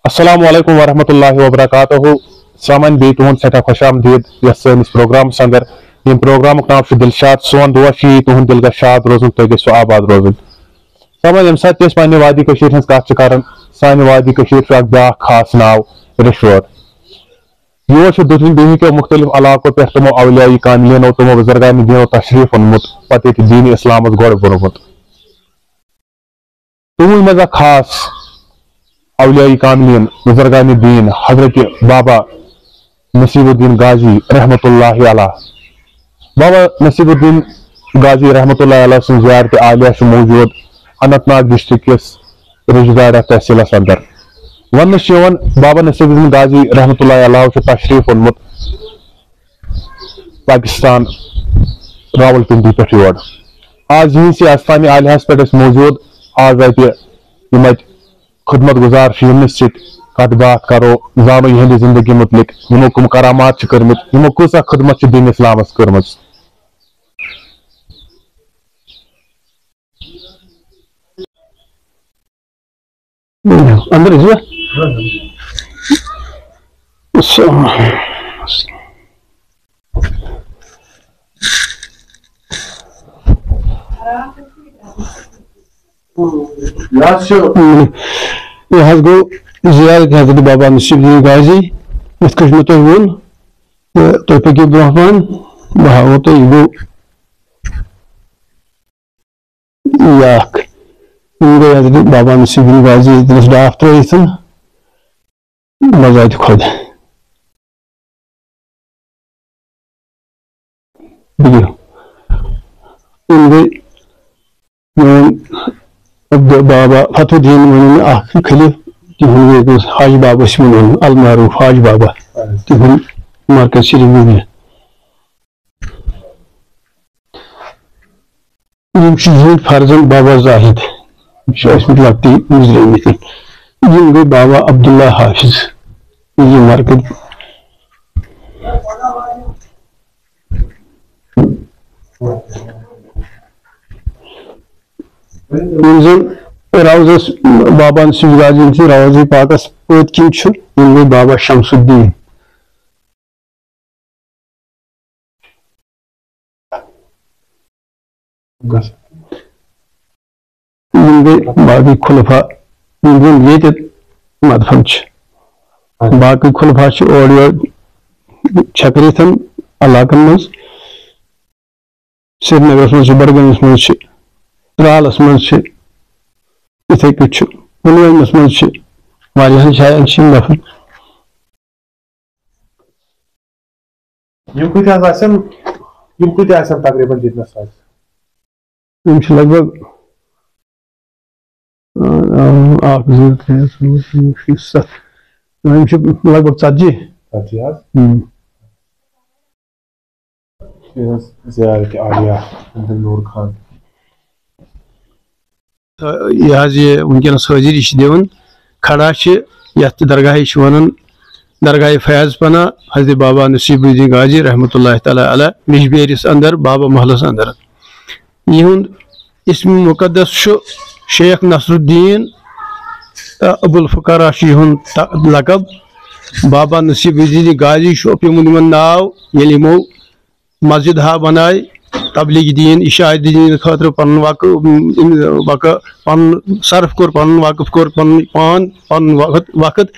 السلام علیکم ورحمۃ اللہ وبرکاتہ سامن بی تہد سٹھا خوش آمدید یس سنس پروگرامس اندر یم پروگرام نام دلشاد سون دعا تہد دل گھس شاد روزن تھی گھو آباد روزن سامن یم سات پنہ وادی ہز کت کر سانہ وادی اخ بیاکھ خاص ناو رشور یور دہلی کے مختلف علاقوں پہ تمو اولیاء کاملینو تمو بزرگان دینو تشریف اونمت پتہ یہ دین اسلام گڑ بنوت تمہ مز خاص اولیاء کاملین بزرگان دین حضرت بابا نصیب الدین غازی رحمۃ اللہ علیہ بابا نصیب الدین غازی رحمۃ اللہ علیہ سن زیارت عالیہ موجود اننت ناگ ڈسٹرک کس رجگاڑہ تحصیلس اندر ون بابا نصیب الدین غازی رحمۃ اللہ علیہ تشریف اونمت پاکستان راول پنڈی پہ یور آج یہ آستانہ عالیہ پہ موجود آج ات خدمت گزار یمس کت بات کرو زانو یہ زندگی متعلق یمو کم کرامات کرمت یمو کۭژاہ خدمت دین اسلامس کرم اندر یہ گو زیارت حضرت بابا نصیب الدین غازی یت کٹ مے تہ ون تھی پکو برہ پہن بہ ہاو تہ یہ گو گئی حضرت بابا نصیب الدین غازی دلس ڈاف ترت بذات خود گئی بابا فتح الدین ون خلف تہد حاج بابا ون المعروف حاج بابا تہد مرکز شریف یہ فرزند بابا زاہد لکٹی گزرمت گئی بابا عبداللہ حافظ یہ مرکز روزس بابا نصیب غازی روض پاکس پت کن گئی بابا شمس الدین گئی باقی خلفا یہ مدفن باقی خلفا اور یور چھکرت علاقن مز سری نگرس مز بڈگامس مز ترالس مز اتھے کٹ پلوامس مز واریاہن جاین دفن تقریباً جتنس لگ بھگ لگ بھگ 40 زیارت عالیہ نور خان یہ ونکس حاضری دون کھڑا یت درگاہ ونان درگاہ فیض پناہ حضرت بابا نصیب الدین غازی رحمۃ اللہ تعالیٰ علیہ مجبیرس اندر بابا محلس اندر یہند اسم مقدس شیخ نصر الدین ابو الفقرا لقب بابا نصیب الدین غازی پیمن ناو یل یمو مسجد ہا بنائے تبلیغ دین اشاعت دین خاطر پن پن صرف کور پن وقف کور پن وقت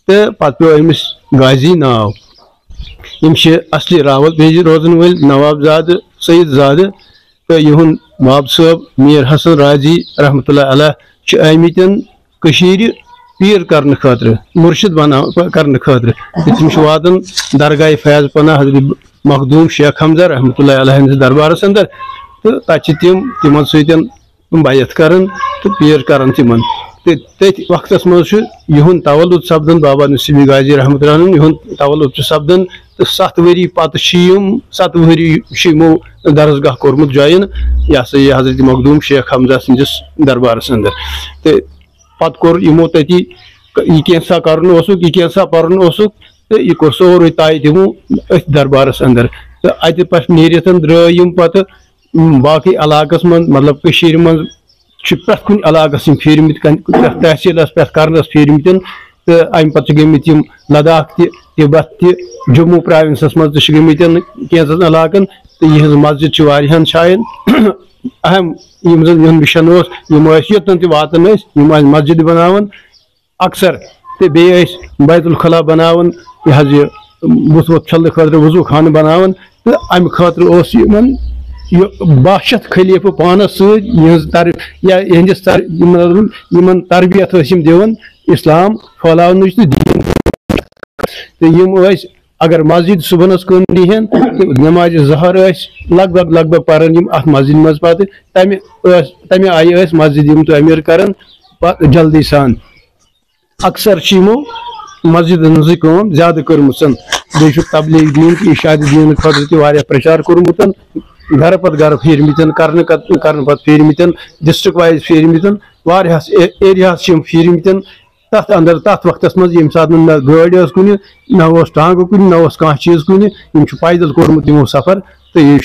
تو پتہ پیو امس غازی ناو یم اصلی راول پیج روزن ول نواب زاد سید زاد تو یہند باب صاحب میر حسن راضی رحمۃ اللہ علیہ آمتن پیر کرنے خاطر مرشد بنا کرنے خاطر تم واتن درگاہ فیض پناہ حضرت مخدوم شیخ حمزہ رحمۃ اللہ علیہ دربارس اندر تو تتہ تمن ستن بیعت کران تو پیر کران تمن تت وقتس مز یہند تولد سپدان بابا نصیب غازی رحمۃ اللہ علیہ یہند تولد سپدان تو 7 ؤری پتہ 7 ؤری یمو درسگاہ کورمت جوائن یہ سا یہ حضرت مخدوم شیخ حمزہ سندس دربارس اندر تو پتہ کور یمو تتی یہ کینسا کرن اوسک یہ کینسا پرن اوسک تو یہ کور سورے طے تمو ات دربارس اندر تو اتہ پہ نیرت درم پتہ باقی علاقس من مطلب کشیر من پرت کن علاقس پھیرمت تحصیلس پہ کرنس پھیرمت تو ام پتہ گمت لداخ تبت جموں پروینسس مز گمت کینژن علاقن تو یہ مسجد واریاہن جائن اہم زن مشن یوتن واتان مسجد بناون اکثر تو بیس بیت الخلا بناون یہ بت وت چھلنہ خاطر وضو خانہ بناون تو امہ خاطر باہ شیتھ خلیفہ پانس سہندس تربیت دِوان اسلام پھیلاونٕچ تہٕ دین تو اگر مسجد صبحنس کن دِہن تو نماز ظہر لگ بھگ پران ات مسجد مز پتہ تمہ آیہِ مسجد تعمیر کران جلدی سان اکثر مسجد ہز زیادہ کرمژ بیٚیہِ چھُ تبلیغ دین تہٕ ارشاد دین خاطر تہِ واریاہ پرچار کوٚرمُت گھر پتہ گھر پھیرمت کرنے پتہ پھیرمت ڈسٹرک وائز پھیرمت واریاہس ایریاہس پھیرمت تر وقت مز یم سات نہ گاڑی کن نہ ٹانگ کن نہ کھانا چیز کن پیدل کورمت یمو سفر تو یہ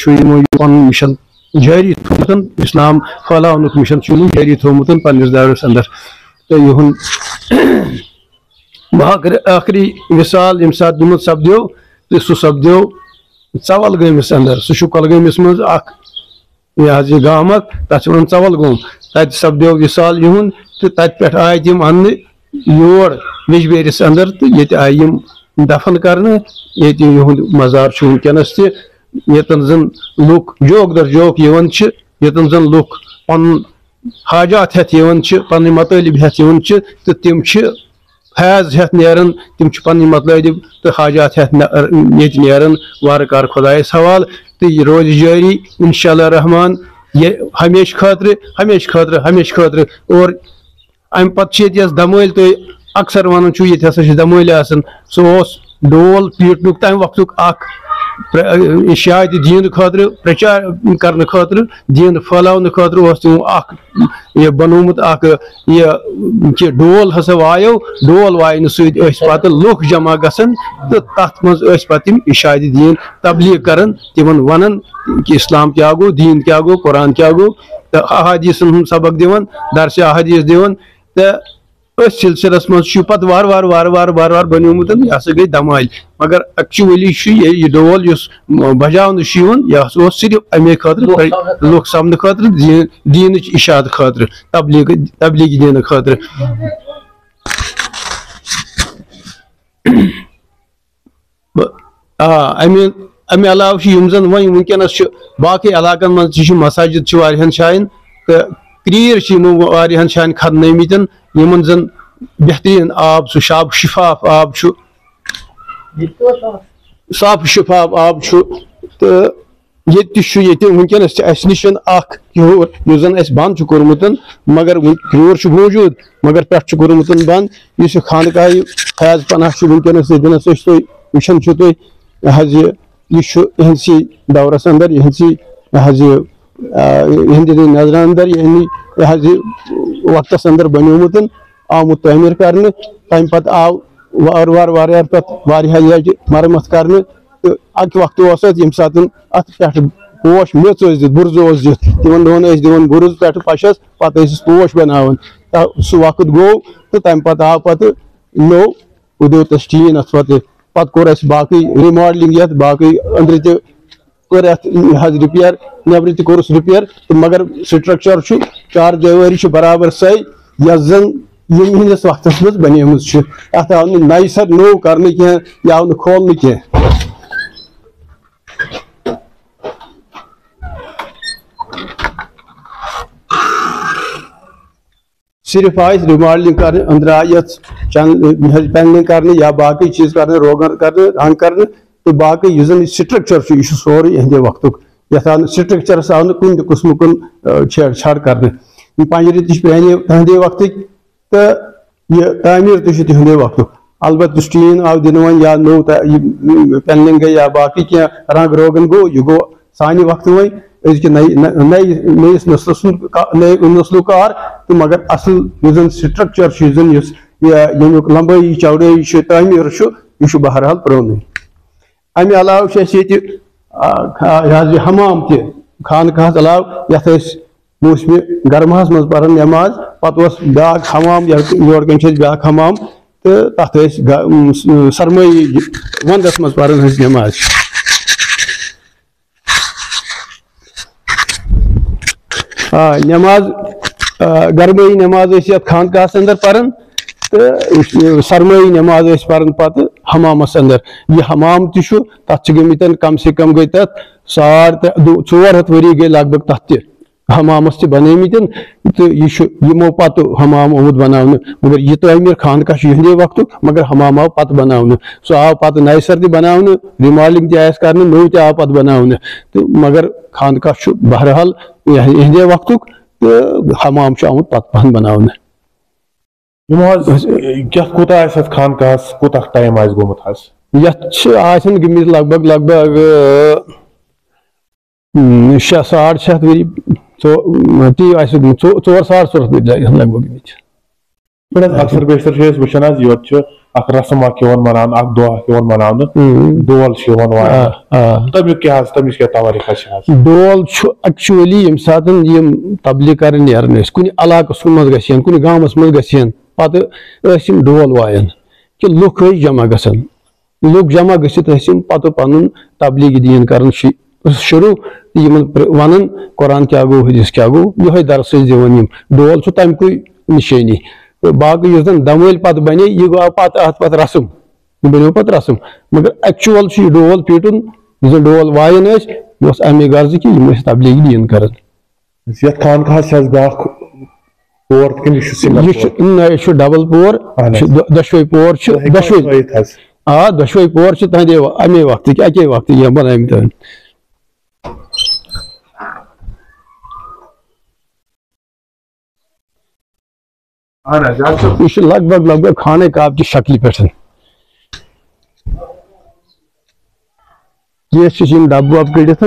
پن مشن جاری تھومت اسلام پھیلاونُک مشن جاری تھومت پنس دورس اندر تو یہ آخری مثال یم سات نمت سپدو تو سہ سپدو ژول گٲمِس اندر سہ کۄلگٲمِس مز یہ گام تک ژول گوم تتہ سپدو وصال یہند تو تتہ پہ آئے تم ان یور ویجبیرس اندر تو یہ آئی دفن کرنے یہ مزار ونکس تن زن لوک جوک در جوک یتن زن لوک پن حاجات ہتھ پن مطالب ہتھ تو تم فیض ہتھ نیران تم پن مطالب تو حاجات ہتھ نیران وار کار خدایس حوالہ تو یہ روز جاری انشاءاللہ رحمان یہ ہمیشہ خاطر اور ام پتہ دمٲلۍ تُہۍ اکثر ونان یہ دمٲلۍ آسان سُہ اوس ڈول پیٹنُک تمہِ وقتُک اکھ اشاعت دین خاطر پرچار کرنے خاطر دین پھیلاونہٕ خاطر اوس تِمو اکھ یہ بنومُت اکھ یہ ڈول ہسا وایو ڈول واینہٕ سۭتۍ ٲسۍ پتہٕ لُکھ جمع گژھان تہٕ تتھ منٛز ٲسۍ پتہٕ تِم اشاعت دین تبلیغ کران تمن ونان کہ اسلام کیا گوٚو دین کیا گوٚو قرآن کیا گوٚو تہٕ احادیثن ہُنٛد سبق دِوان درسِ احادیث دِوان تو اس سلسلس مز پتہ وار وار بنیومت یہ ہسا گئی دمال مگر ایکچولی یہ ڈول اس بجاؤن یہ صرف امے خاطر لوک سمن خاطر دین اشاعت خاطر تبلیغ دین خاطر امہ علاوہ زن ونکس باقی علاقن مز مساجد واریاہن جائن تو کریر واریاہن جائن کھدنٲمٕتۍ یمن زن بہترین آب صاف شفاف آب صاف شفاف آب تو یہ ونکس اس نش یس زن اس بند کورمت مگر کیور موجود مگر پہ کورمت بند اس خانقاہ فیض پناہ ونکس دنس تھی وچان تھی یہ دورس اندر یہ نظر اندر یہ وقتس اندر بنیومت آمت تعمیر کرنے تمہ پتہ آو وار پتہ لٹہ مرمت کرنے تو اکہ وقت یم سات ات پہ پوش میژ برز دت تمن دہن دِوان برز پہ پشس پتہ پوش بناوان سہ وقت گو تو تمہ پتہ آو پتہ نو دیوتس ٹین ات پتہ کور اس باقی ریماڈلنگ یتھ باقی اندر تہ کور ریپیر نبر تہ کورس ریپیر تو مگر سٹرکچر چار دیواری برابر سے یس زن ہندس وقتس مز بنیمژ ات آو نئی سر نو کرنے کی یہ آو کھولنے کی صرف آئی ریماڈلنگ کرنے اندر آئی پینلنگ کرنے یا باقی چیز کرنے روغن کرنے رنگ کرنے تو باقی یہ زن سٹرکچر یہ سوری اہد وقت یتھ آو سٹرکچرس آو کن قسم کن چھیڑ چھاڑ کرنے پنجرِ تہ تہندے وقت تو یہ تعمیر تہ تہندے وقت البتہ ٹین آو دن یا نو پینلنگ گئی یا باقی کی رنگ روغن گو یہ گو سانہ وقت نئیس نسل کار تو مگر اصل زن سٹرکچر یمیک لمبائی چوڑائی تعمیر یہ بہرحال پرون امہ علاوہ یہ حمام تہ خانقاہس علاوہ یتھ موسم گرماہس مز پران نماز پتہ بیاکھ حمام یور کن بیاکھ حمام تو تو تَتھ ٲسۍ سرمٲیی وَندَس منٛز پَران ٲسۍ نٮ۪ماز نٮ۪ماز گرمٲیی نٮ۪ماز ٲسۍ یَتھ خانقاہَس اَندر پَران تہٕ سرمٲیی نٮ۪ماز ٲسۍ پَران پَتہٕ حمامَس اَندر یہِ حمام تہِ چھُ تَتھ چھِ گٔمٕتۍ کم سے کم گٔے تَتھ 400 ؤری گٔے لگ بگ تَتھ تہِ حمامَس تہِ بَنٲومٕتۍ تہٕ یہِ چھُ یِمو پَتہٕ حمام آمُت بَناونہٕ مگر یہِ تعمیٖر خانقاہ چھُ یِہنٛدے وقتُک مگر حمام آو پَتہٕ بَناونہٕ سُہ آو پَتہٕ نَیہِ سَر تہِ بَناونہٕ رِمالِنٛگ تہِ آیَس کَرنہٕ نوٚو تہِ آو پَتہٕ بَناونہٕ تہٕ مگر خانقاہ چھُ بہرحال یِہنٛدے وقتُک تہٕ حمام چھُ آمُت پَتہٕ پَہَن بَناونہٕ کوٗتاہ آسہِ اَتھ خانقاہَس کوٗتاہ ٹایم آسہِ گوٚمُت حظ یَتھ چھِ آسان گٔمٕتۍ لگ بگ 600 ؤری تی آسہِ گوٚمُت 400 ؤری لگ بگ گٔمٕتۍ اکثر بیشتر چھِ أسۍ وٕچھان حظ یورٕ چھُ اکھ رسم اکھ یِوان مَناونہٕ اکھ دۄہ اکھ یِوان مَناونہٕ دول چھُ یِوان واینہٕ تَمیُک کیاہ حظ تَمِچ کیاہ تَوَریٖخا چھِ حظ دول چھُ ایٚکچُؤلی ییٚمہِ ساتہٕ یِم تبلیٖغ کَران نیران ٲسۍ کُنہِ علاقَس منٛز گژھِ ہن کُنہِ گامَس منٛز گژھِ ہن پَتہٕ ٲسۍ یِم ڈول وایان کہِ لُکھ ٲسۍ جمع گژھان لُکھ جمع گٔژھِتھ ٲسۍ یِم پَتہٕ پَنُن تبلیٖغ دیٖن کَران شروٗع تہٕ یِمن وَنان قۄران کیاہ گوٚو حدیٖث کیاہ گوٚو یِہوے درس ٲسۍ دِوان یِم ڈول چھُ تَمہِ کُے نِشٲنی تہٕ باقٕے یُس زَن دمٲلۍ پَتہٕ بَنے یہِ گوٚو پَتہٕ اَتھ پَتہٕ رسم یہِ بَنیو پَتہٕ رسم مگر ایٚکچُوَل چھُ یہِ ڈول پیٖٹُن یُس زَن ڈول وایان ٲسۍ یہِ اوس اَمے غرضہٕ کہِ یِم ٲسۍ تبلیٖغ دیٖن کَران یَتھ خانقاہَس چھِ حظ بیٛاکھ پور کِنہٕ یہِ چھُ ڈبل پور دۄشوے پور چھِ دۄشوے پور چھِ تُہنٛدے اَمے وقتٕکۍ اَکے وقتٕکۍ یِم بَنٲومٕتۍ یہِ چھُ لگ بگ خانہ کعبہٕ چہِ شکلہِ پٮ۪ٹھ کیٚنٛہہ چھِ یِم ڈبہٕ وبہٕ کٔڑِتھ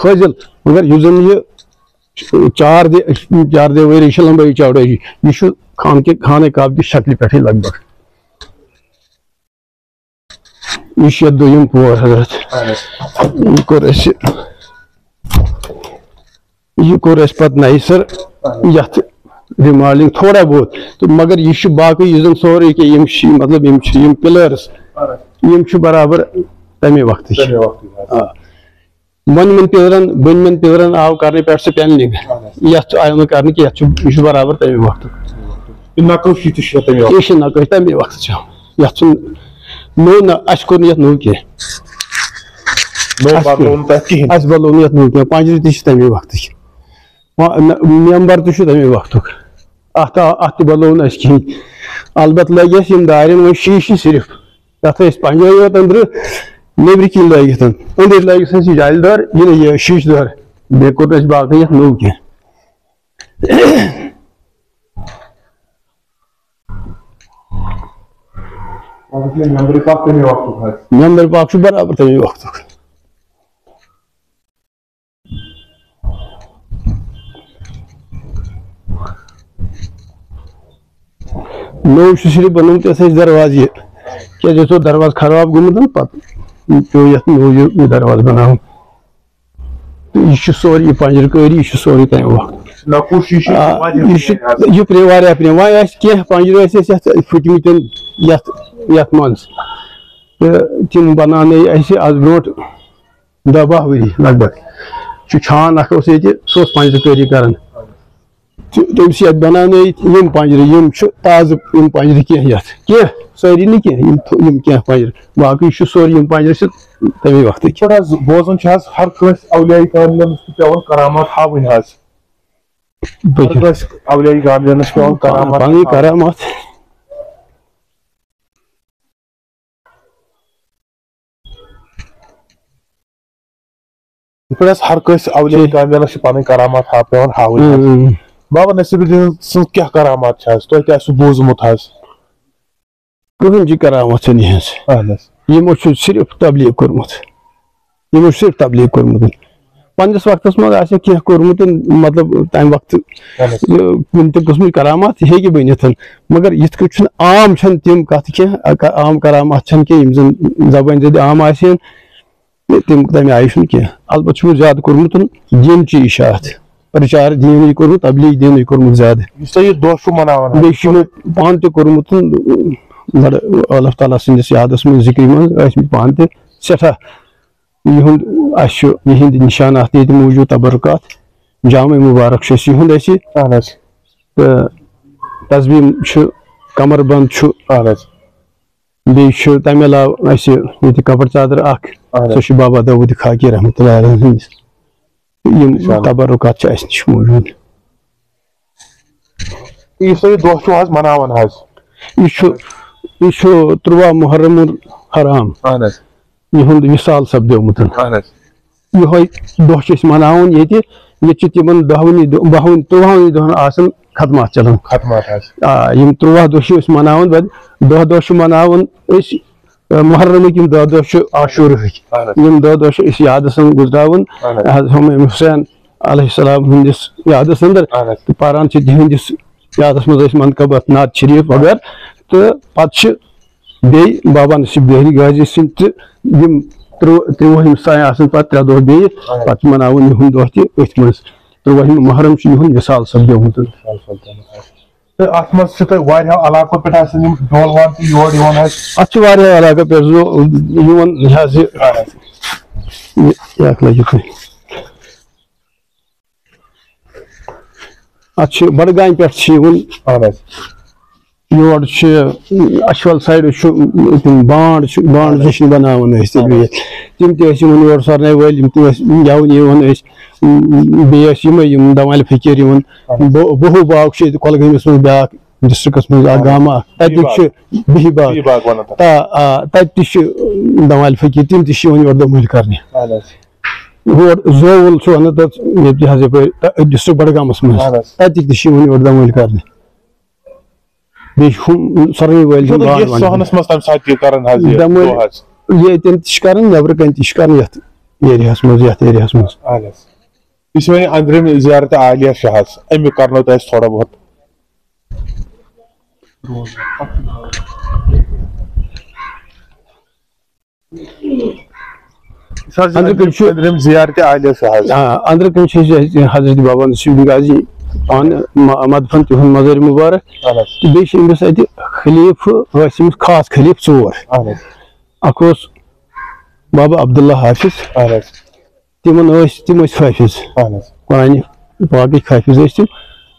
فٲضِل مگر یُس زَن یہِ 4 دیوٲری چھِ لمبٲیی چوڑٲیی یہِ چھُ خانہ کعبہٕ چہِ شکلہِ پٮ۪ٹھٕے لگ بگ یہِ چھُ یَتھ دوٚیِم پور حضرت یہِ کوٚر اَسہِ پَتہٕ نَیہِ سَر یَتھ رِمالِنٛگ تھوڑا بہت تہٕ مگر یہِ چھُ باقٕے یُس زَن سورُے کینٛہہ یِم چھِ مطلب یِم چھِ یِم پِلٲرٕس یِم چھِ برابر تَمے وقتٕکۍ بۄنمٮ۪ن پِلرَن آو کَرنہٕ پٮ۪ٹھ سُہ پینلِنٛگ یَتھ آو نہٕ کَرنہٕ کینٛہہ یہِ چھُ برابر تَمے وقتُک یہِ چھِ نقٲشی تَمے وقتٕچ یَتھ چھُنہٕ نوٚو نہ اَسہِ کوٚر نہٕ یَتھ نوٚو کینٛہہ اَسہِ بَدلوو نہٕ یَتھ نوٚو کینٛہہ پَنجرٕ تہِ چھِ تَمے وقتٕکۍ مٮ۪مبر تہِ چھُ تَمے وقتُک اَتھ تہِ بَدلوو نہٕ اَسہِ کِہینۍ اَلبتہٕ لٲگۍ اَسہِ یِم دارٮ۪ن وۄنۍ شیٖشہِ صرف تَتھ ٲسۍ پَنجٲے یوت أنٛدرٕ نیٚبرٕ کِنۍ لٲگِتھ أنٛدٕرۍ لٲگِتھ ٲسۍ یہِ جالہِ دار یہِ شیٖشہٕ دار بیٚیہِ کوٚر نہٕ اَسہِ باقٕے یَتھ نوٚو کینٛہہ مٮ۪مبر پاک چھُ برابر تَمے وقتُک نوٚو چھُ صرف بنومُت یَتھ ٲسۍ دروازٕ یہِ کیازِ یَتھ اوس دروازٕ خراب گوٚمُت پَتہٕ پیوٚو یَتھ نوٚو یہِ دروازٕ بَناوُن تہٕ یہِ چھُ سورُے یہِ پَنجرٕ کٲری یہِ چھُ سورُے تَمے وقتُک یہِ پیٚیہِ واریاہ پرٛٲنۍ وۄنۍ آسہِ کینٛہہ پَنجرٕ ٲسۍ اَسہِ یَتھ پھٕٹمٕتۍ یَتھ منٛز تہٕ تِم بَناونٲے اَسہِ آز برونٛٹھ 10-12 ؤری لگ بگ چھُ چھان اکھ اوس ییٚتہِ سُہ اوس پَنجرٕ کٲری کران تٔمۍ سۭتۍ بَناونٲیِتھ یِم پَنجرٕ یِم چھِ تازٕ یِم پَنجرٕ کینٛہہ یَتھ کینٛہہ سٲری نہٕ کینٛہہ یِم کینٛہہ پَنجرٕ باقٕے چھُ سورُے یِم پَنجرٕ چھِ تَمے وقتٕکۍ بوزان چھِ حظ ہر کٲنٛسہِ اولیاء کاملَس چھِ پیٚوان کرامات ہاوٕنۍ حظ اولیاء کاملَس چھِ پیٚوان پَنٕنۍ کرامات یِتھ پٲٹھۍ حظ ہر کٲنٛسہِ اولیاء کاملَس چھِ پَنٕنۍ کرامات پیٚوان ہاوٕنۍ بابا نصیٖر الدیٖن سٕنٛز کیاہ کرامات چھِ حظ تۄہہِ تہِ آسوٕ بوٗزمُت حظ کٕہٕنۍ چہِ کرامت چھَنہٕ یِہٕنٛز یِمو چھُ صرف تبلیٖغ کوٚرمُت پَنٕنِس وقتَس منٛز آسہِ کینٛہہ کوٚرمُت مطلب تَمہِ وقتہٕ کُنہِ تہِ قٕسمٕچ کرامات ہیٚکہِ بٔنِتھ مگر یِتھ کٔنۍ چھُنہٕ عام چھَنہٕ تِم کَتھٕ کینٛہہ عام کرامات چھَنہٕ کینٛہہ یِم زَن زبٲنۍ زَدِ عام آسہِ ہن تِم تَمہِ آیہِ چھُنہٕ کینٛہہ البتہٕ چھُ مےٚ زیادٕ کوٚرمُت دِنچہِ اِشاعت پرچار دینٕے کوٚرمُت تبلیغ دینٕے کوٚرمُت زیادٕ یُس تۄہہِ یہِ دۄہ چھُو مناوان بیٚیہِ چھُ مےٚ پانہٕ تہِ کوٚرمُت بڑٕ اللہ تعالیٰ سٕنٛدِس یادس منٛز ذِکرِ منٛز ٲسۍمٕتۍ پانہٕ تہِ سٮ۪ٹھاہ یِہُنٛد اَسہِ چھُ یِہِنٛدۍ نِشانات ییٚتہِ موٗجوٗد تبرکات جامع مُبارک چھُ اَسہِ یِہُنٛد اَسہِ تہٕ تسبیٖح چھُ کمر بنٛد چھُ بیٚیہِ چھُ تَمہِ علاوٕ اَسہِ ییٚتہِ کپر ژادر اکھ سۄ چھِ بابا داوٗد خاکی رحمتہ اللہ علیہ ہٕنٛدِس یِم تبرکات چھِ اَسہِ نِش موٗجوٗد یُس تۄہہِ یہِ دۄہ چھُو حظ مناوان حظ یہِ چھُ 13 محرم الحرام یِہُنٛد وِصال سپدیومُت یِہوے دۄہ چھِ أسۍ مناوان ییٚتہِ چھِ تِمن 12 دۄہن آسان ختمات چلان یِم 13 دۄہ چھِ أسۍ مناوان بدِ دۄہ چھِ مناوان أسۍ محرمٕکۍ یِم 10 دۄہ چھِ عاشوٗرہٕکۍ یِم 10 دۄہ چھِ أسۍ یادس منٛز گُزراوان حضرت حسین علیہ السلام ہٕنٛدِس یادس انٛدر تہٕ پران چھِ تِہنٛدِس یادس منٛز أسۍ منقبت نعت شریٖف وغیرہ تہٕ پتہٕ چھِ بیٚیہِ بابا نصیٖب دہری غازی سٕنٛدۍ تہِ یِم 30 سایہِ آسان پتہٕ 3 دۄہ بیٚیہِ پتہٕ چھِ مناوان یِہُنٛد دۄہ تہِ أتھۍ منٛز 13 محرم چھُ یِہُنٛد وِصال سپدیومُت تہٕ اَتھ منٛز چھِ تۄہہِ واریاہو علاقو پٮ۪ٹھ آسان یِم ڈولوان تہِ یور یِوان حظ اَتھ چھِ واریاہ علاقو پٮ۪ٹھ یِوان یہِ حظ یہِ لٲگِو تُہۍ اَتھ چھِ بڈگامہِ پٮ۪ٹھ چھِ یِوان یور چھِ اچھول سایڈٕ چھُ تِم بانٛڈ جشن بناوان أسۍ تِم تہِ ٲسۍ یِوان یور سارنٕے وٲلۍ یِم تہِ ٲسۍ گٮ۪وُن یِوان أسۍ بیٚیہِ ٲسۍ یِمے یِم دمالہِ فقیٖر یِوان بہوٗ باغ چھُ ییٚتہِ کۄلگٲمِس منٛز بیٛاکھ ڈسٹرکس منٛز اکھ گامہٕ اکھ تتیُک چھُ بِہی باغ تتہِ تہِ چھِ دمالہِ فقیٖر تِم تہِ چھِ یِوان یور دمٲلۍ کرنہِ ہور زووُل چھُ ونان تتھ ییٚتہِ حظ یپٲرۍ ڈسٹرک بڈگامس منٛز تتِکۍ تہِ چھِ یِوان یور دمٲلۍ کرنہِ بیٚیہِ چھِ ہُم سۄرنٕے وٲلۍ ییٚتٮ۪ن تہِ چھِ کران نٮ۪برٕ کَنہِ تہِ چھِ کران یتھ ایریاہس منٛز یُس وۄنۍ أنٛدرِم زیارت عالیہ چھِ حظ امیُک کرنو تۄہہِ اَسہِ تھوڑا بہت أنٛدرِم زیارتِ عالیہ چھِ حظ أنٛدرٕ کَنہِ چھِ أسۍ حضرت بابا نصیٖب غازی پانہٕ مدفن تِہُنٛد مزارِ مُبارک تہٕ بیٚیہِ چھِ أمِس اَتہِ خلیٖفہٕ ٲسۍ أمِس خاص خلیٖفہٕ 4 اکھ اوس بابا عبداللہ حافظ تِم ٲسۍ حٲفظ قرآنہِ پاکٕکۍ حٲفظ ٲسۍ تِم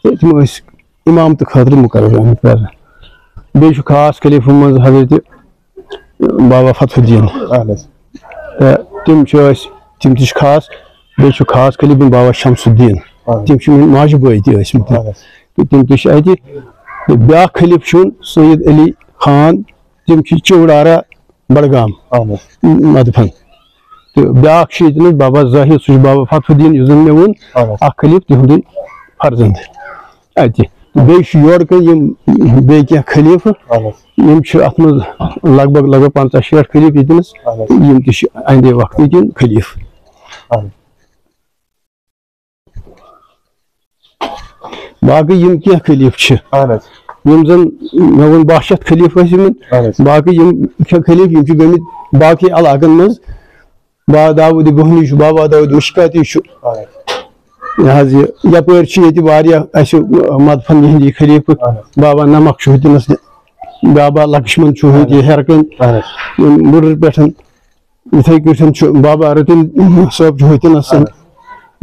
تہٕ تِم ٲسۍ اِمامتہٕ خٲطرٕ مُقرر آمٕتۍ کرنہٕ بیٚیہِ چھُ خاص خلیٖفہٕ منٛز حضرت بابا فتح الدیٖن تہٕ تِم چھِ خاص بیٚیہِ چھُ خاص خلیٖفہٕ بابا شمس الدیٖن تِم چھِ میٲنۍ ماجہِ بٲے تہِ ٲسمٕتۍ تہٕ تِم تہِ چھِ اَتہِ تہٕ بیٛاکھ خلیٖفہٕ چھُ سید علی خان تِم چھِ چوڑارا بڈگام مدفن تہٕ بیٛاکھ چھُ ییٚتٮ۪ن بابا زاہد سُہ چھُ بابا فتح الدیٖن یُس زن مےٚ ووٚن اکھ خلیٖفہٕ تِہُنٛدُے فرزنٛد اَتہِ بیٚیہِ چھُ یورٕ کَنہِ یِم بیٚیہِ کینٛہہ خلیٖفہٕ یِم چھِ اَتھ منٛز لگ بگ 50-60 خلیٖفہٕ ییٚتنَس یِم تہِ چھِ اَندے وقتٕکۍ یِم خلیٖفہٕ باقٕے یِم کینٛہہ خلیٖفہٕ چھِ یِم زن مےٚ ووٚن 62 خلیٖفہٕ ٲسۍ یِمن باقٕے یِم خلیٖفہٕ یِم چھِ گٔمٕتۍ باقٕے علاقن منٛز بابا داوٗد گوہنی چھُ بابا داوٗد مشکاتی چھُ یہِ حظ یہِ یپٲرۍ چھِ ییٚتہِ واریاہ اَسہِ مدفن یِہنٛدی خلیٖفہٕ بابا نمک چھُ ہُتٮ۪نس بابا لکشمن چھُ ہُتہِ ہیرٕ کَنۍ بُڈٕر پٮ۪ٹھ یِتھٕے کٲٹھۍ چھُ بابا رتن صٲب چھُ ہُتٮ۪نس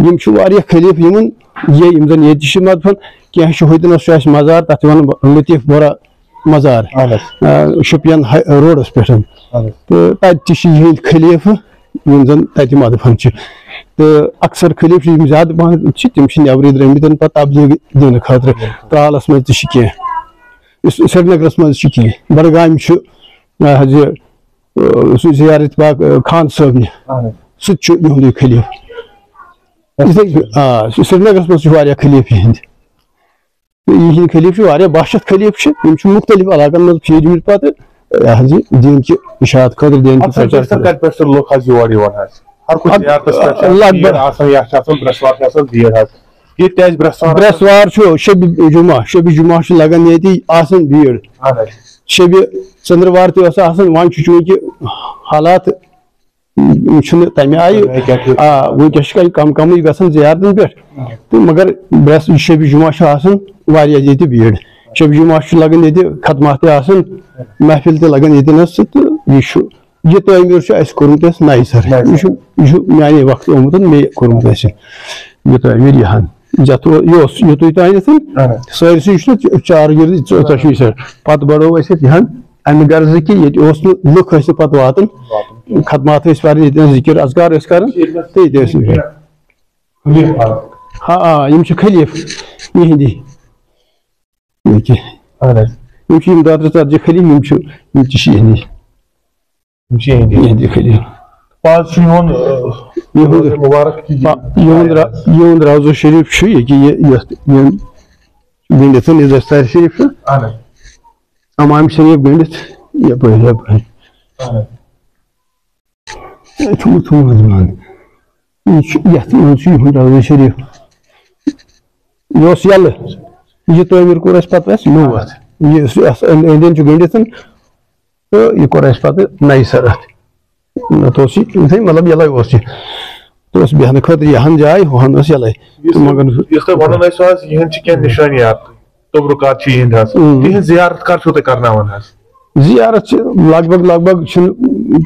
یِم چھِ واریاہ خلیٖفہٕ یِم زن ییٚتہِ چھِ مدفن کینٛہہ چھُ ہُتٮ۪نس چھُ اَسہِ مزار تتھ وَنان لطیف بورہ مزار شُپین روڈس پٮ۪ٹھ تہٕ تتہِ تہِ چھِ یِہنٛدۍ خلیٖفہٕ یِم زن تتہِ مدفن چھِ تہٕ اکثر خلیٖفہٕ یِم زیادٕ پہن چھِ تِم چھِ نٮ۪برٕے درٛٲمٕتۍ پتہٕ تبلیغ دِنہٕ خٲطرٕ ترالس منٛز تہِ چھِ کینٛہہ سرینگرس منٛز چھِ کینٛہہ بڈگامہِ چھُ حظ یہِ سُہ زیارت باغ خان صٲبنہِ سُہ تہِ چھُ یِہُنٛدُے خلیٖفہٕ سرینگرس منٛز چھِ واریاہ خلیٖفہٕ یِہنٛدۍ یِہنٛدۍ خلیٖفہٕ چھِ واریاہ 62 خلیٖفہٕ چھِ یِم چھِ مُختٔلِف علاقن منٛز پھیٖرمٕتۍ پتہٕ حظ یہِ دیٖنچہِ اِشاعت خٲطرٕ برٛیسوار چھُ شبِ جمعہ چھُ لگان ییٚتہِ آسان بھیٖڑ شبِ ژنٛدٕروار تہِ ٲس آسان وۄنۍ چھُ چوٗنٛکہِ حالات تمہ آئی ونکس کم کم گژھان زیارتن پہ تو مگر برس شبِ جمعہ یہ بھیڑ شبِ جمعہ لگان یہ ختمات محفل تہ لگان یتنس تو یہ تعمیر اس کورمت اس نئی سر یہ میانے وقت آمت مے کورمت اس یہ تعمیر یہ یوتُے تانٮ۪تھ سٲرسٕے چھُ چار گِرد 14 سر پتہٕ بڑو اس یہن امہِ غرض کہ یہ لُکھ ٲسۍ پتہٕ واتان خدمات ٲسۍ پران ییٚتٮ۪ن ذکر اذکار ٲسۍ کران تہٕ ییٚتہِ ٲسۍ یم چھِ خلیف یہندی یم داتر ژتجی خلیف یم تہِ چھِ یہندی خلیف یہند روضہ شریف یہ گنڈتھ دستار شریف امام شریف گنڈتھ یپٲرۍ یتھ منٛز چھُ یہُنٛد روضہ شریف یہ اوس یلہٕ یہ تعمیٖر کوٚر اَسہِ پتہٕ اَسہِ نوٚو اتھ یہ أنٛدۍ أنٛدۍ چھُ گٔنڈِتھ تہٕ یہ کوٚر اَسہِ پتہٕ نَیہِ سر اتھ نتہٕ اوس یہِ مطلب یلے اوس یہ تو اس بیہنہٕ خٲطرٕ یہن جاے ہُہن ٲس یلے مگر یُس تُہۍ ونان ٲسِو حظ یِہنٛد چھِ کینٛہہ نِشٲنیات تبرُکات چھِ یِہنٛدۍ حظ تِہنٛز زیارت کر چھِو تُہۍ کرناوان حظ زیارت چھِ لگ بگ چھِنہٕ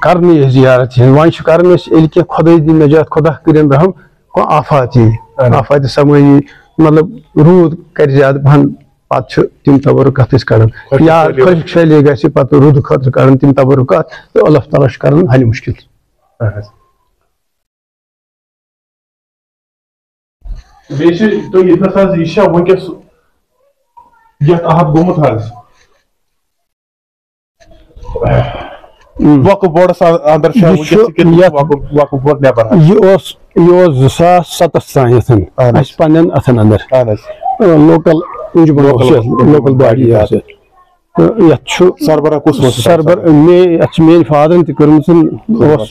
کرنٕے أسۍ زیارت وۄنۍ چھِ کران أسۍ ییٚلہِ کینٛہہ خۄداے دِی نجات خۄدا کٔرِنۍ رحم کانٛہہ آفات یی آفاتِ سما یی مطلب روٗد کرِ زیادٕ پہن پتہٕ چھِ تِم تبرُکات أسۍ کران یا خۄشک شٲلی گژھِ پتہٕ روٗدٕ خٲطرٕ کران تِم تبرُکات تہٕ اللہ تعالیٰ چھُ کران حلہِ مُشکِل بیٚیہِ چھِ تُہۍ ییٚتنس حظ یہِ چھا وٕنکیٚس یتھ احد گوٚمُت حظ وقف بورڈس اندر وقف بورڈ نٮ۪بر یہ اوس 2007 تانٮ۪تھ اَسہِ پننٮ۪ن اتھن اندر لوکل لوکل باڈی تہٕ یتھ چھُ سربراہ کُس سربر یتھ چھِ میٲنۍ فادرن تہِ کٔرمٕژ اوس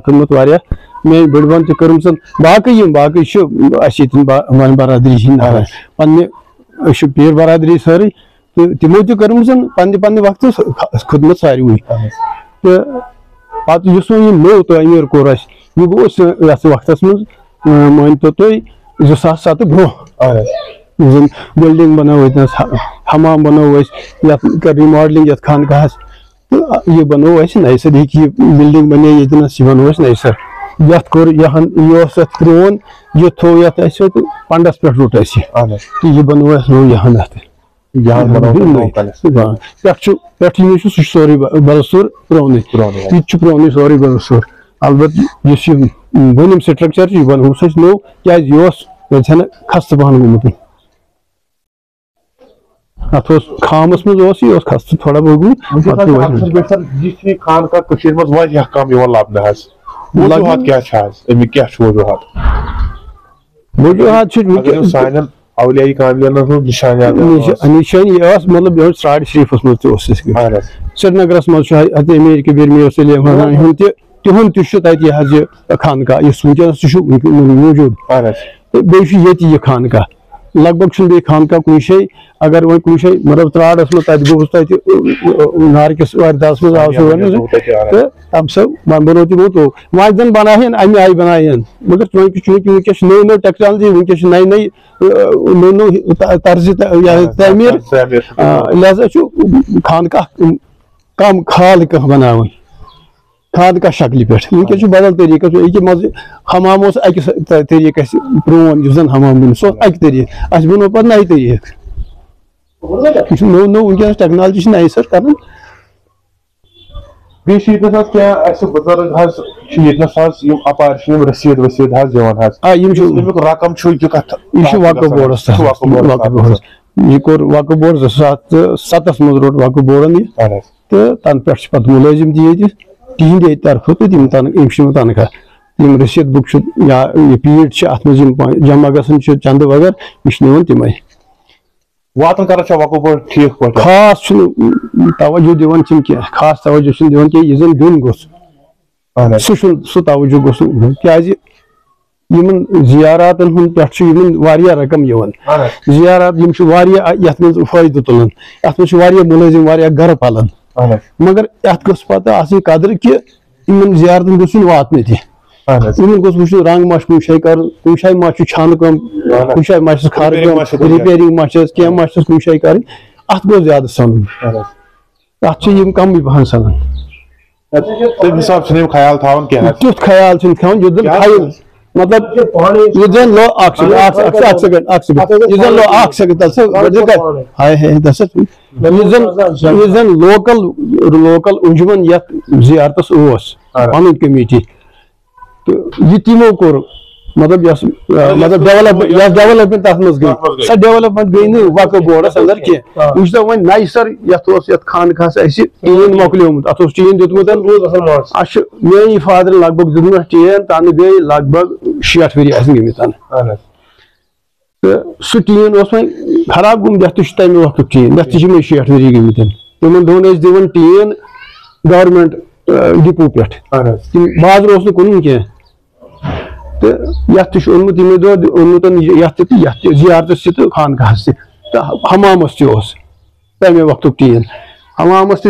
کٔرمٕژ واریاہ میٲنۍ بٔڑبب تہِ کٔرمٕژ باقٕے چھِ اَسہِ ییٚتٮ۪ن وۄنۍ برادری ہٕنٛدۍ پننہِ أسۍ چھِ پیٖر برادری سٲرٕے تہٕ تِمو تہِ کٔرمٕژ پننہِ وقتس خدمت ساروٕے تہٕ پتہٕ یُس وۄنۍ یہِ نوٚو تعمیٖر کوٚر اَسہِ یہِ گوٚو أسۍ یتھ وقتس منٛز مٲنتو تُہۍ 2007 برونٛہہ زن بلڈنگ بنٲو ییٚتنس حمام بنٲو أسۍ یتھ کٔر رِماڈلِنگ یتھ خانقاہس تہٕ یہِ بنوو اَسہِ نَیہِ سر یہِ بلڈنگ بنے ییٚتنس یہِ بنوو اَسہِ نَیہِ سر یتھ کوٚر یہِ اوس یتھ پرٛون یہِ تھوٚو یتھ اَسہِ تہٕ پنڈس پٮ۪ٹھ روٚٹ اَسہِ یہِ تہٕ یہِ بنوو اَسہِ نوٚو یہن اتھ پٮ۪ٹھٕ چھُ سُہ چھُ سورُے بلسور پرٛونُے تہِ تہِ چھُ پرٛونُے سورُے بلسور البتہٕ یُس یہِ بۄنِم سٹرکچر چھُ یہِ بنووُس اَسہِ نوٚو کیازِ یہِ اوس ییٚتھٮ۪ن خستہٕ پہن گوٚمُت اتھ اوس خامس منٛز اوس یہِ اوس خستہٕ تھوڑا بہت یہِ چھِ خانقاہ کٔشیٖرِ منٛز واریاہ کم یِوان لبنہٕ حظ وجوٗہات کیٛاہ چھِ حظ امیُک کیٛاہ چھُ وجوٗہات چھِ سانٮ۪ن اولیاء کاملین ہٕنٛز نِشانیات نِشٲنی یہِ ٲس مطلب یہِ اوس ژرارِ شریٖفس منٛز تہِ اوس اَسہِ سرینگرس منٛز چھُ اَتہِ امیر کبیٖر میٖر سلیٖم ہُنٛد تہِ تِہُنٛد تہِ چھُ تتہِ یہِ حظ یہِ خانقاہ یُس وٕنکیٚنس تہِ چھُ موٗجوٗد تہٕ بیٚیہِ چھُ ییٚتہِ یہِ خانقاہ لگ بگ چھُنہٕ بیٚیہِ خانقاہ کُنہِ جایہِ اگر وۄنۍ کُنہِ جایہِ مطلب ژرارس منٛز تتہِ گوٚوُس تتہِ نارکِس وارداہس منٛز آو سُہ وننہٕ تہٕ تمہِ سۭتۍ وۄنۍ بنوو تِمو تو وۄنۍ زن بناوہن امہِ آیہِ بناوہن مگر چوٗنٛکہِ وٕنکیٚس چھِ نٔو ٹیکنالجی وٕنکیٚس چھِ نٔے نٔے طرزِ تعمیٖر لہذا چھُ خانقاہ کم خال کانٛہہ بناوٕنۍ خانقاہ شکلہِ پٮ۪ٹھ وٕنکیٚس چھُ بدل طریٖقس ییٚکیٛاہ مان ژٕ حمام اوس اکہِ طریٖقہٕ اَسہِ پرٛون یُس زن حمام بنیو سُہ اوس اکہِ طریٖقہٕ اَسہِ بنوو پتہٕ نَیہِ طریٖقہٕ یہِ چھُ نوٚو وٕنکیٚنس ٹیکنالجی چھِ نَیہِ سر کران بیٚیہِ چھِ ییٚتنس حظ کینٛہہ اَسہِ بُزرگ حظ چھِ ییٚتنس حظ یِم اپارِ چھِ یِم رٔسیٖد ؤسیٖد حظ دِوان حظ یِم چھِ امیُک رقم چھُ یہِ کتھ یہِ چھُ وقف بورڈس یہِ کوٚر وقف بورڈ 2007 منٛز روٚٹ وقف بورڈن یہِ تہٕ تنہٕ پٮ۪ٹھ چھِ پتہٕ مُلٲزِم تہِ ییٚتہِ تِہنٛدے طرفہٕ تہٕ یِم چھِ یِوان تنخواہ یِم رٔسیٖد بُک چھِ یا یہِ پیٖٹ چھِ اتھ منٛز یِم جمع گژھان چھِ چندٕ وغٲر یہِ چھِ نِوان تِمے واتان کران چھا وقف بورڈ ٹھیٖک پٲٹھۍ خاص چھُنہٕ توجہ دِوان چھِنہٕ کینٛہہ خاص توجہ چھُنہٕ دِوان کینٛہہ یہِ زن دیُن گوٚژھ سُہ چھُنہٕ سُہ توجہ گوٚژھ نہٕ کیازِ یِمن زیاراتن ہُنٛد پٮ۪ٹھ چھُ یِمن واریاہ رقم یِوان زیارات یِم چھِ واریاہ یتھ منٛز فٲیدٕ تُلان یتھ منٛز چھِ واریاہ مُلٲزِم واریاہ گرٕ پلان مگر یتھ گٔژھ پتہٕ آسٕنۍ قدر کہِ ان زیارتن گھن واتن ان گوس وچھن رنگ ما کن جائیں کر کن جائیں ما چھان کم کن جائیں ما کھار کم ریپیرنگ ما کی ما کن جائیں کر ات گو زیادہ سنن ات کم پہن سنان تم حساب سے خیال تھاون کیا تیت خیال تھاون یوت زن مطلب یوت زن لو اک سیکنڈ ہائے دس یوت زن لوکل انجمن یت زیارتس پن کمیٹی تو یہ تمو کور مطلب مطلب ڈیولپمنٹ تک مز گئی سا ڈیولپمنٹ گئی نا وقف بورڈس اندر کی وہ وی نئی سر یت خانقاہس ٹین مکلیومت ات ٹین دیتمت میری فادر لگ بھگ دیت ٹین تنہ گئی لگ بھگ 60 ؤری گمت تو سہ ٹین وی خراب گومت یت تمہ وقت ٹین یت تہ 60 ؤری گمت تمن دہن دِوان ٹین گورمنٹ ڈپو پہ بازر اس کن کی تو یت اونمت یمو دہ اونمت یت زیارتس تو خانقاہس تہ حمامس تہ تمے وقت ٹین حمامس تہ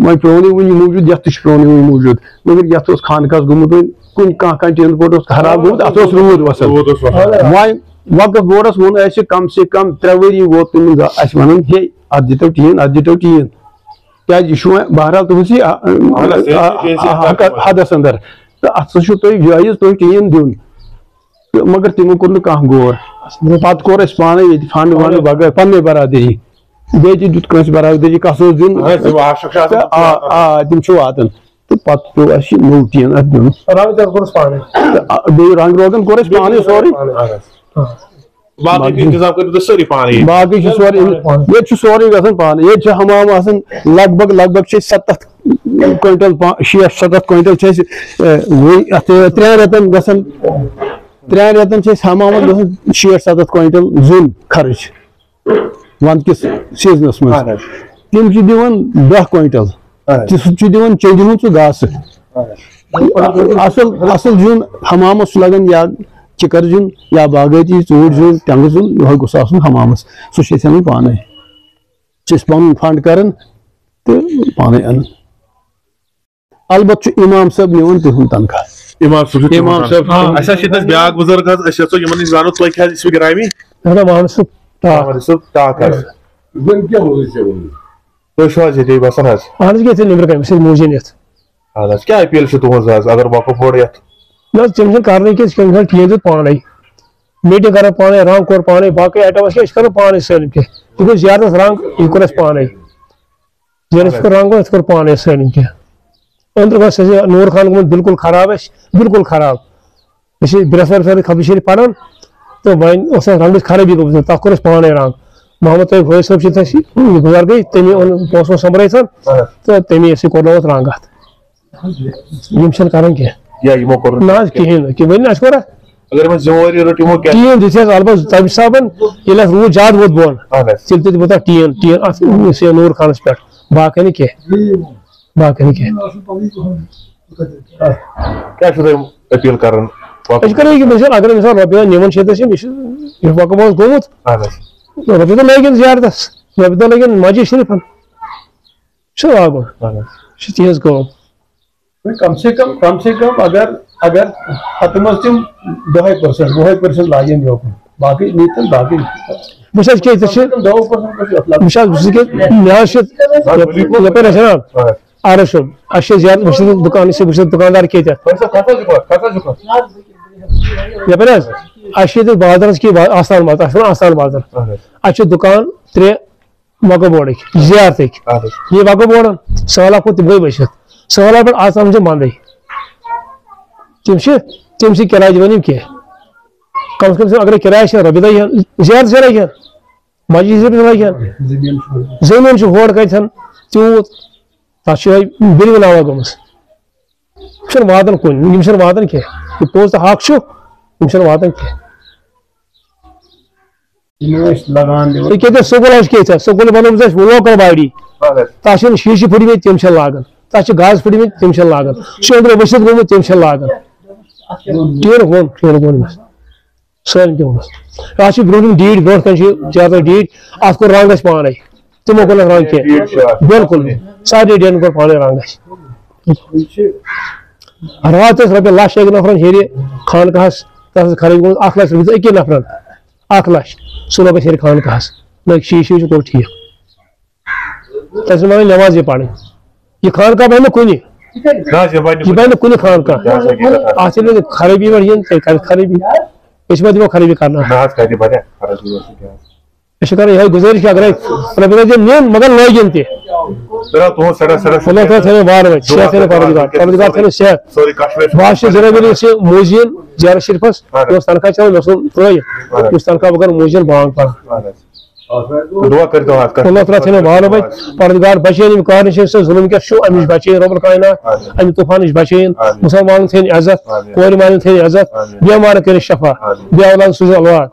وی پرونی ون موجود یت تہ پرونی ون موجود مگر یت خانقاہس گومت کن کھانا ٹین پوٹ خراب گومت ات روٗد وسان وۄنۍ وقف بورڈس وون اسہِ کم سے کم 3 ؤری ووت تمن اس ونان ہے ات دِتو ٹین کیٛازِ یہِ چھُ وۄنۍ بہرحال تُہنٛدسٕے حدس اندر تو ات سا تھی جائز تھی ٹین دن تو مگر تمو کور نہٕ کانٛہہ غور پتہٕ کوٚر اسہِ پانے ییٚتہِ فنڈ ونڈ بغٲر پننہِ برادری بیٚیہِ تہِ دیُت کٲنٛسہِ برادری کس اوس دیُن تِم چھِ واتان تہٕ پتہٕ پیوٚو اسہِ نوٚو ٹین اتھ دیُن بیٚیہِ رنگ روگن کوٚر اسہِ پانے سورُے باقی سورُے گژھان پانے ییٚتہِ چھُ حمام آسان لگ بگ چھِ 70 کوینٹل 60-70 کوینٹل ات 3 رٮ۪تن گژھان 3 رٮ۪تن چھِ حمامس گژھان 60-70 کوینٹل زیُن خرچ ونٛدٕ کِس سیزنس منٛز تِم چھِ دِوان 10 کوینٹل سُہ چھُ دِوان چیٚنٛدِ ہُنٛد سُہ گاسہٕ اصل زیُن حمامس چھُ لگان یا چکر زیُن یا باغٲتی ژوٗنٛٹھۍ زیُن ٹنگہٕ زیُن یہوے گوٚژھ آسُن حمامس سُہ چھِ أسۍ انان پانے چھِ أسۍ پنُن فنڈ کران تہٕ پانے انان البتہ امام صٲب نِوان تِہُنٛد تنخواہ امام صٲب اَسہِ بیاکھ بُزرگ حظ أسۍ یژھو یِمن نِش زانو تُہۍ کیٛاہ چھِو گرامی تُہۍ چھِو حظ ییٚتے بسان حظ اہن حظ ییٚتہِ نیٚبرٕ کَنہِ بہٕ چھُس موٗجوٗد یتھ اہن حظ کیٛاہ اپیٖل چھِ تُہنٛز حظ اگر وقف بورڈ یتھ نہ حظ تِم چھِنہٕ کرنٕے کینٛہہ تِم چھِ ٹھیٖک دیُت پانے میٖٹِنٛگ کران پانے رنٛگ کوٚر پانے باقٕے آیٹمس کیٛاہ أسۍ کرو پانے سٲلِم کینٛہہ یہِ گوٚو زیارتس رنٛگ یہِ کوٚر اَسہِ پانے زیارتس کوٚر رنٛگ اَسہِ کوٚر پانے سٲلِم کینٛہہ أنٛدرٕ گوٚو سُہ نوٗر خان گوٚمُت بالکل خراب اَسہِ بالکل خراب أسۍ چھِ برٛٮ۪سوارِ خبرِ شریٖف پران تہٕ وۄنۍ اوس اَتھ رنٛگٕچ خرٲبی گٔمٕژ تتھ کوٚر اَسہِ پانے رنٛگ محمد طیب فٲض صٲب چھِ اَسہِ بُزرگٕے تٔمی اوٚن پونٛسہٕ وونٛسہٕ سوٚمبرٲیِتھ تہٕ تٔمی اَسہِ کوٚرنووُتھ رنٛگ اتھ یِم چھِنہٕ کران کینٛہہ نہ حظ کِہیٖنۍ نہٕ ؤنۍ نہ اَسہِ کوٚر ٹیٖن دِژ اَسہِ البتہ تمہِ حسابن ییٚلہِ اَتھ روٗد زیادٕ ووت بۄن تیٚلہِ تہِ دِمو تَتھ ٹیٖن اتھ نوٗر خانس پٮ۪ٹھ باقٕے نہٕ کینٛہہ کیٛاہ چھِو تُہۍ اپیٖل کران أسۍ کرو یہِ مِثال اگر مِثال رۄپیہِ دہ نِوان چھِ ییٚتٮ۪س یِم یہِ وقف اوس گوٚمُت رۄپیہِ دہ لٲگِن زیارتس رۄپیہِ دہ لٲگِن مسجد شریٖفن چھُ لاگُن یہِ چھِ تِہنٛز کٲم کم سے کم اگر اتھ منٛز تِم 10% لاگن یوکُن باقٕے نیتن باقٕے وٕچھ حظ کیٛاہ ژےٚ چھِ وٕچھ حظ ژٕ کیٛاہ مےٚ حظ چھِ یپٲرۍ حظ جناب عارف صٲب اَسہِ چھِ زیادٕ بہٕ چھُس دُکان بہٕ چھُس دُکاندار کیٚتٮ۪تھ یپٲرۍ حظ اَسہِ چھِ ییٚتہِ بازرس کینٛہہ آستان بازر اَسہِ وَنان آستان بازر اَسہِ چھِ دُکان 3 وقف بورڈٕکۍ زیارتٕکۍ یہِ وقف بورڈن سہلاب کھوٚت تِم گٔے ؤسِتھ سہلاب پٮ۪ٹھ آز تام چھِ بنٛدٕے تِم چھِ کِراے دِوان یِم کینٛہہ کم سے کم اگرے کِراے چھِ رۄپیہِ دہ یِن زیادٕ زیادٕ لگہِ ہن مسجد لگہِ ہن زٔمیٖن چھُ ہورٕ کتٮ۪ن تیوٗت تتھ چھِ بِلوِل آوا گٔمٕژ یِم چھِنہٕ واتان کُن یِم چھِنہٕ واتان کینٛہہ یہِ پوٚز تہٕ حق چھُ یِم چھِنہٕ واتان کینٛہہ کیٛاہ سکوٗل حظ کیٛاہ سکوٗل بنومُت اَسہِ لوکل باڈی تتھ چھِنہٕ شیٖشہٕ پھٕٹمٕتۍ تِم چھِنہٕ لاگان تتھ چھِ گاسہٕ پھٕٹمٕتۍ تِم چھِنہٕ لاگان سُہ چھُ أنٛدرٕ ؤسِتھ گوٚمُت تِم چھِنہٕ لاگان ٹھیٖک ووٚن سٲلِم کینٛہہ ووٚنمَس اتھ چھِ برٛونٛٹھِم ڈیٖڈ برٛونٛٹھ کَنہِ چھِ زیادٕ ڈیٖڈ اتھ کوٚر رنٛگ اَسہِ پانے تِمو کوٚر نہٕ رنٛگ کینٛہہ بالکل سارنٕے ڈیٖڈن کوٚر پانے رنٛگ اَسہِ رات رۄپیہِ لچھ أکۍ نفرن ہیٚرِ خانقاہس تتھ خرٲبی گوٚمُت 1 لچھ رۄپیہِ أکی نفرن 1 لچھ سُہ لوٚگ اَسہِ ہیٚرِ خانقاہس نہ شیٖشہِ ویٖشہِ کوٚر ٹھیٖک تتہِ چھِ وَنان نٮ۪مازے پرٕنۍ یہِ خانقاہ بنہِ نہٕ کُنہِ یہِ بنہِ نہٕ کُنہِ خانقاہ اتھ ییٚلہِ خرٲبی پٮ۪ٹھ یِن تیٚلہِ کرِ خرٲبی أسۍ ما دِمو خرٲبی کرنہٕ أسۍ چھِ کران یِہوے گُزٲرِش اگرے رۄپیہِ دِن نِن مگر لٲگِن تہِ اللہ تعالیٰ تھٲیِن وارٕ صحت تھٲیِن پروردگار تھٲیِن صحت بہٕ چھُس ضروٗری یُس یہِ موٗزیٖن زیارت شریفس مےٚ اوس تنخواہ چلان مےٚ اوس ترٲیِتھ یُس تنخواہ بہٕ کرٕ موٗزیٖن بانگ پران اللہ تعالیٰ تھٲیِن وارٕ وتہِ پروردگار بچٲیِن یِم کار نِش سُہ ظُلم کیٛاہ چھُ اَمہِ نِش بچٲیِن رۄب الکائنات اَمہِ طوٗفان نِش بچٲیِن مُسلمانن تھٲیِن عزت کورِ مالٮ۪ن تھٲیِن عزت بٮ۪مارن کٔرِن شفا بیٚیہِ اولاد سوٗزِن اولاد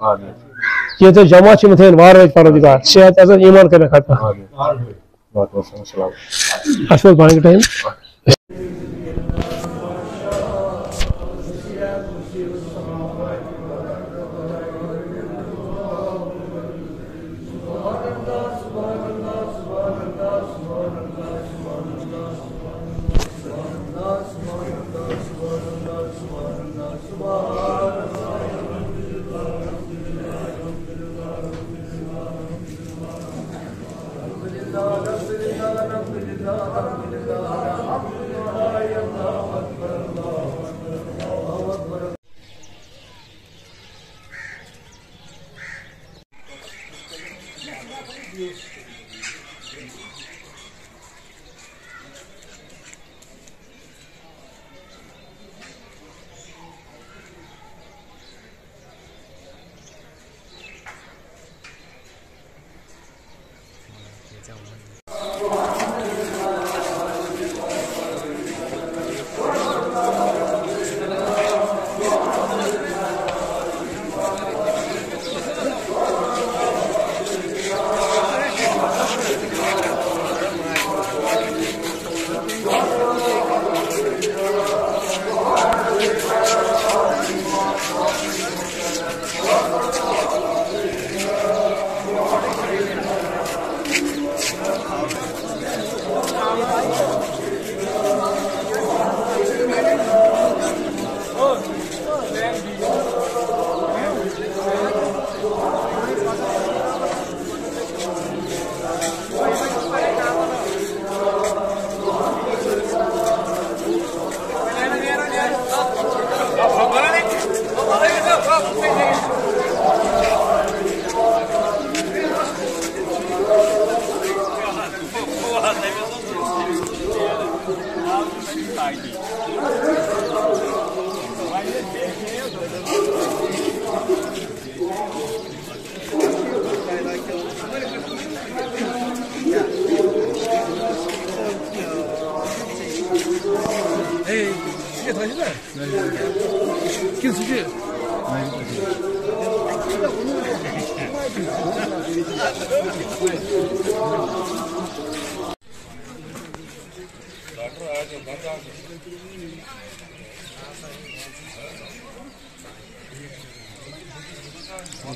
ییٚتہِ جماعت چھِ یِم تھٲیِن وارٕ وتہِ پروردگار صحت عزت ایٖمان کٔرِن ختم اَسہِ ووت باقٕے time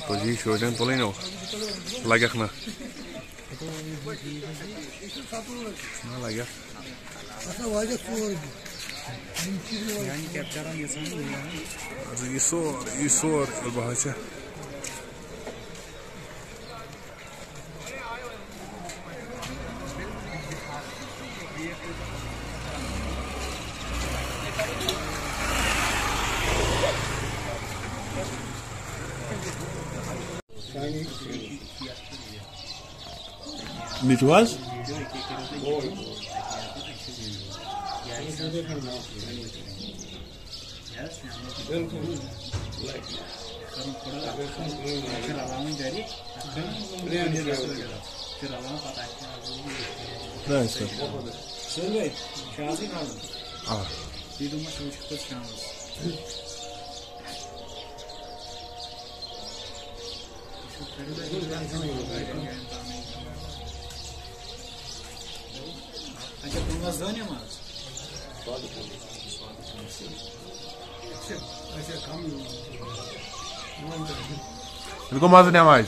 Poži šodien tulinou. Lagach na. Na lagach. Yani capture'an yasanı yani. İsor bahçe. It was? Nice. Ele começa a mais.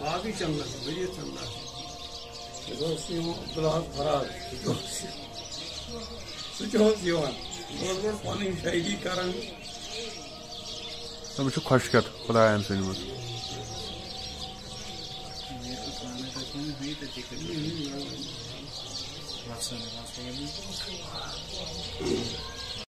باقی چلنا وریر چلنا بلاس فراز سہ پن شاعری کران تم خوشکت خدایان سن مز